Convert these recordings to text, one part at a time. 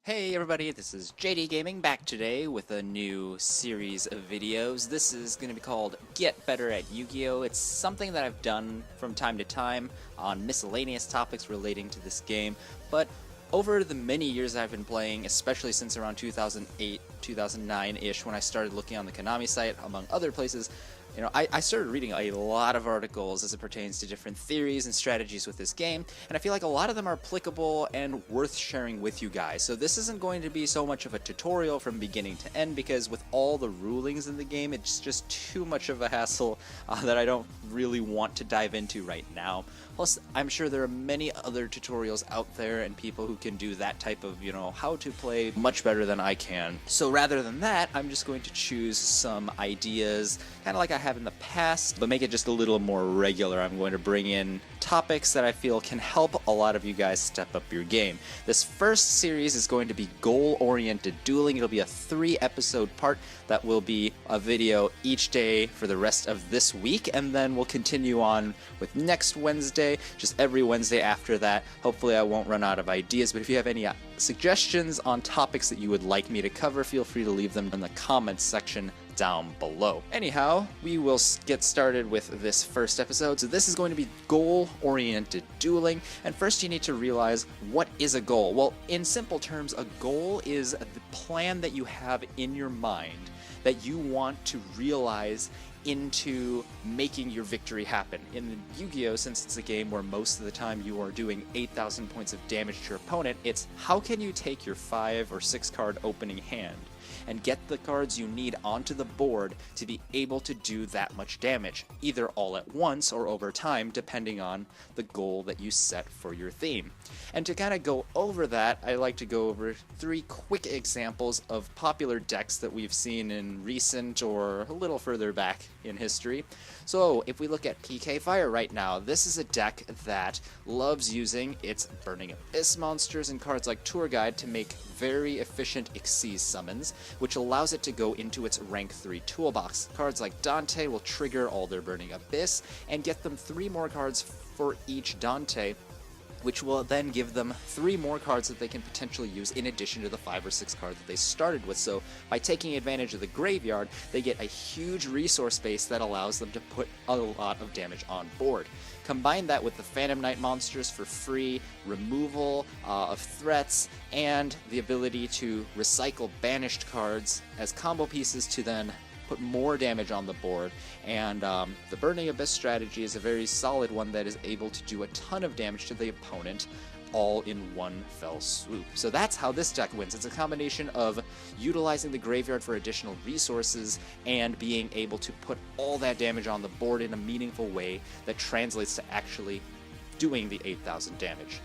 Hey everybody, this is JDGaming back today with a new series of videos. This is going to be called Get Better at Yu-Gi-Oh! It's something that I've done from time to time on miscellaneous topics relating to this game, but over the many years I've been playing, especially since around 2008, 2009-ish, when I started looking on the Konami site, among other places, I started reading a lot of articles as it pertains to different theories and strategies with this game, and I feel like a lot of them are applicable and worth sharing with you guys. So this isn't going to be so much of a tutorial from beginning to end, because with all the rulings in the game, it's just too much of a hassle that I don't really want to dive into right now. Plus, I'm sure there are many other tutorials out there and people who can do that type of, how to play much better than I can. So rather than that, I'm just going to choose some ideas, kind of like I have in the past, but make it just a little more regular. I'm going to bring in topics that I feel can help a lot of you guys step up your game. This first series is going to be goal-oriented dueling. It'll be a 3-episode part that will be a video each day for the rest of this week, and then we'll continue on with next Wednesday, just every Wednesday after that. Hopefully I won't run out of ideas, but if you have any suggestions on topics that you would like me to cover, feel free to leave them in the comments section down below. Anyhow, we will get started with this first episode. So this is going to be goal-oriented dueling, and first you need to realize, what is a goal? Well, in simple terms, a goal is the plan that you have in your mind that you want to realize into making your victory happen. In Yu-Gi-Oh!, since it's a game where most of the time you are doing 8,000 points of damage to your opponent, it's how can you take your 5 or 6 card opening hand and get the cards you need onto the board to be able to do that much damage, either all at once or over time, depending on the goal that you set for your theme. And to kind of go over that, I like to go over 3 quick examples of popular decks that we've seen in recent or a little further back in history. So if we look at PK Fire right now, this is a deck that loves using its Burning Abyss monsters and cards like Tour Guide to make very efficient Xyz summons, which allows it to go into its rank 3 toolbox. Cards like Dante will trigger all their Burning Abyss and get them 3 more cards for each Dante, which will then give them 3 more cards that they can potentially use in addition to the 5 or 6 cards that they started with. So by taking advantage of the graveyard, they get a huge resource base that allows them to put a lot of damage on board. Combine that with the Phantom Knight monsters for free removal of threats and the ability to recycle banished cards as combo pieces to then put more damage on the board, and the Burning Abyss strategy is a very solid one that is able to do a ton of damage to the opponent all in one fell swoop. So that's how this deck wins. It's a combination of utilizing the graveyard for additional resources and being able to put all that damage on the board in a meaningful way that translates to actually doing the 8,000 damage.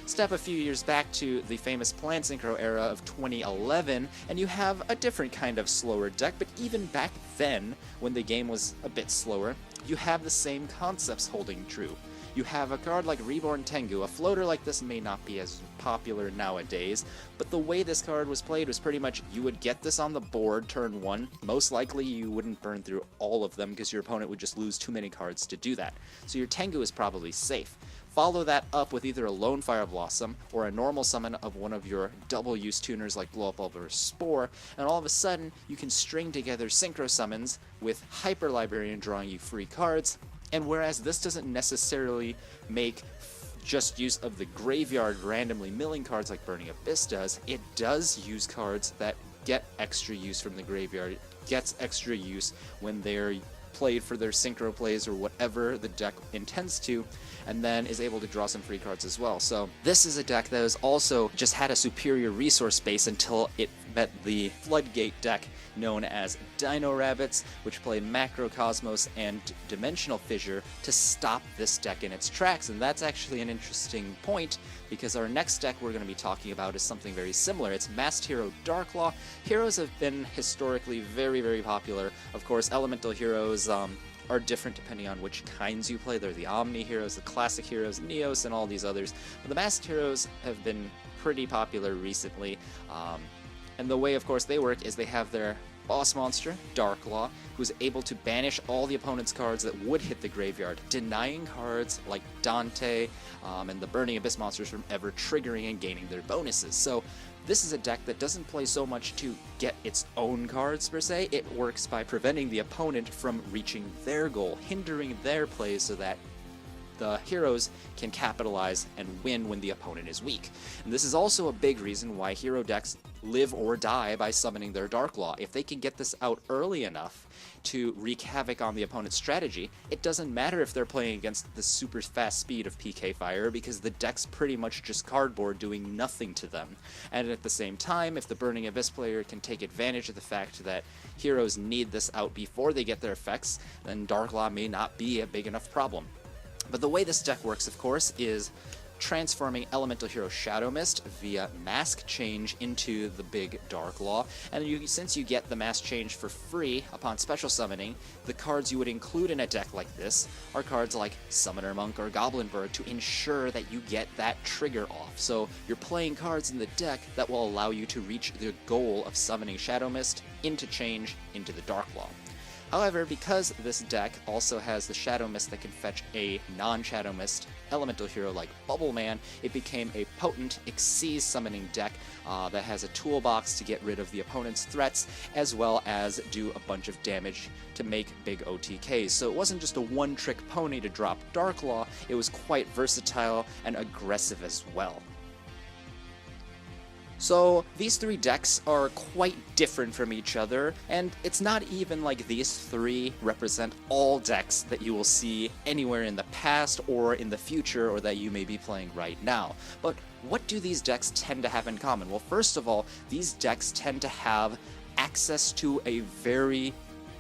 Step a few years back to the famous Plan Synchro era of 2011, and you have a different kind of slower deck, but even back then, when the game was a bit slower, you have the same concepts holding true. You have a card like Reborn Tengu. A floater like this may not be as popular nowadays, but the way this card was played was pretty much you would get this on the board turn 1. Most likely you wouldn't burn through all of them because your opponent would just lose too many cards to do that. So your Tengu is probably safe. Follow that up with either a Lone Fire Blossom or a normal summon of one of your double-use tuners like Blow Up or Spore, and all of a sudden you can string together Synchro Summons with Hyper Librarian drawing you free cards. And whereas this doesn't necessarily make just use of the graveyard randomly milling cards like Burning Abyss does, it does use cards that get extra use from the graveyard. It gets extra use when they're played for their synchro plays or whatever the deck intends to, and then is able to draw some free cards as well. So this is a deck that has also just had a superior resource base until it met the Floodgate deck known as Dino Rabbits, which play Macrocosmos and Dimensional Fissure to stop this deck in its tracks. And that's actually an interesting point, because our next deck we're going to be talking about is something very similar. It's Masked Hero Darklaw. Heroes have been historically very, very popular. Of course, elemental heroes are different depending on which kinds you play. They're the Omni heroes, the classic heroes, Neos, and all these others. But the Masked Heroes have been pretty popular recently. And the way, of course, they work is they have their boss monster, Darklaw, who's able to banish all the opponent's cards that would hit the graveyard, denying cards like Dante and the Burning Abyss monsters from ever triggering and gaining their bonuses. So This is a deck that doesn't play so much to get its own cards per se, it works by preventing the opponent from reaching their goal, hindering their plays so that the heroes can capitalize and win when the opponent is weak. And this is also a big reason why hero decks live or die by summoning their Dark Law. If they can get this out early enough to wreak havoc on the opponent's strategy, it doesn't matter if they're playing against the super fast speed of PK Fire, because the deck's pretty much just cardboard doing nothing to them. And at the same time, if the Burning Abyss player can take advantage of the fact that heroes need this out before they get their effects, then Dark Law may not be a big enough problem. But the way this deck works, of course, is transforming Elemental Hero Shadow Mist via Mask Change into the big Dark Law. And since you get the Mask Change for free upon special summoning, the cards you would include in a deck like this are cards like Summoner Monk or Goblin Bird to ensure that you get that trigger off. So you're playing cards in the deck that will allow you to reach the goal of summoning Shadow Mist into change into the Dark Law. However, because this deck also has the Shadow Mist that can fetch a non-Shadow Mist elemental hero like Bubble Man, it became a potent Xyz summoning deck that has a toolbox to get rid of the opponent's threats, as well as do a bunch of damage to make big OTKs. So it wasn't just a one-trick pony to drop Dark Law, it was quite versatile and aggressive as well. So these three decks are quite different from each other, and it's not even like these three represent all decks that you will see anywhere in the past or in the future, or that you may be playing right now. But what do these decks tend to have in common? Well, first of all, these decks tend to have access to a very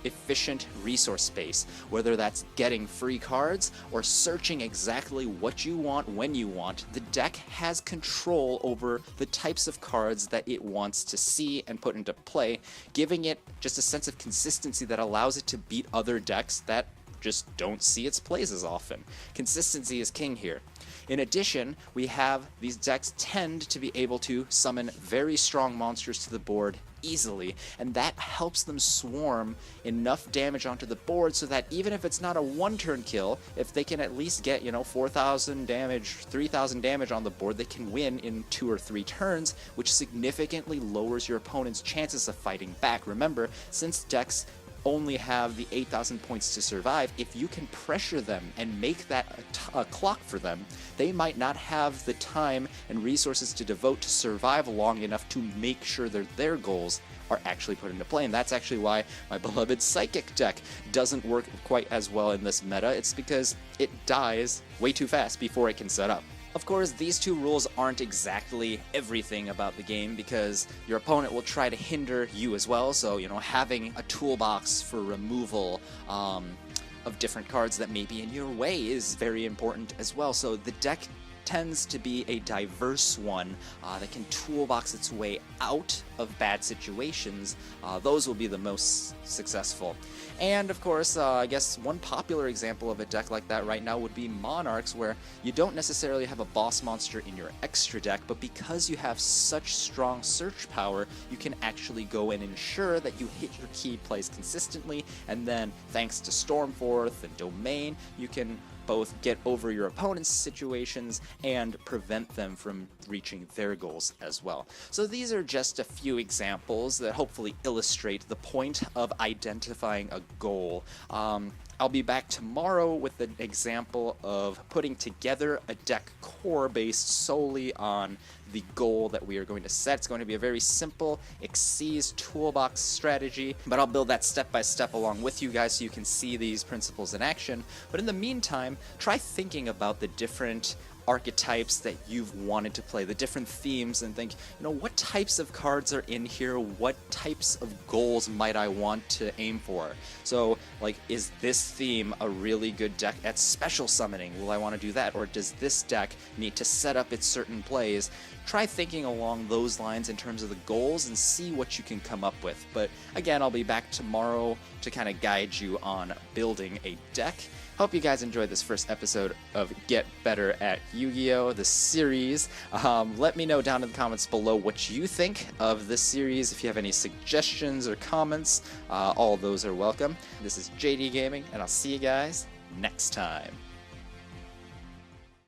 efficient resource space, whether that's getting free cards or searching exactly what you want when you want. The deck has control over the types of cards that it wants to see and put into play, giving it just a sense of consistency that allows it to beat other decks that just don't see its plays as often. Consistency is king here. In addition, we have these decks tend to be able to summon very strong monsters to the board easily, and that helps them swarm enough damage onto the board so that even if it's not a one-turn kill, if they can at least get, 4,000 damage, 3,000 damage on the board, they can win in 2 or 3 turns, which significantly lowers your opponent's chances of fighting back. Remember, since decks only have the 8,000 points to survive, if you can pressure them and make that a clock for them, they might not have the time and resources to devote to survive long enough to make sure that their goals are actually put into play. And that's actually why my beloved Psychic deck doesn't work quite as well in this meta. It's because it dies way too fast before it can set up. Of course, these two rules aren't exactly everything about the game, because your opponent will try to hinder you as well, so, having a toolbox for removal of different cards that may be in your way is very important as well. So the deck tends to be a diverse one that can toolbox its way out of bad situations. Those will be the most successful. And of course, I guess one popular example of a deck like that right now would be Monarchs, where you don't necessarily have a boss monster in your extra deck, but because you have such strong search power, you can actually go and ensure that you hit your key plays consistently, and then thanks to Stormforth and Domain, you can both get over your opponent's situations and prevent them from reaching their goals as well. So these are just a few examples that hopefully illustrate the point of identifying a goal. I'll be back tomorrow with an example of putting together a deck core based solely on the goal that we are going to set. It's going to be a very simple Xyz toolbox strategy, but I'll build that step by step along with you guys so you can see these principles in action. But in the meantime, try thinking about the different archetypes that you've wanted to play, the different themes, and think, what types of cards are in here? What types of goals might I want to aim for? So, is this theme a really good deck at special summoning? Will I want to do that? Or does this deck need to set up its certain plays? Try thinking along those lines in terms of the goals and see what you can come up with. But again, I'll be back tomorrow to kind of guide you on building a deck. Hope you guys enjoyed this first episode of Get Better at Yu-Gi-Oh! The series. Let me know down in the comments below what you think of this series. If you have any suggestions or comments, all of those are welcome. This is JDGaming, and I'll see you guys next time.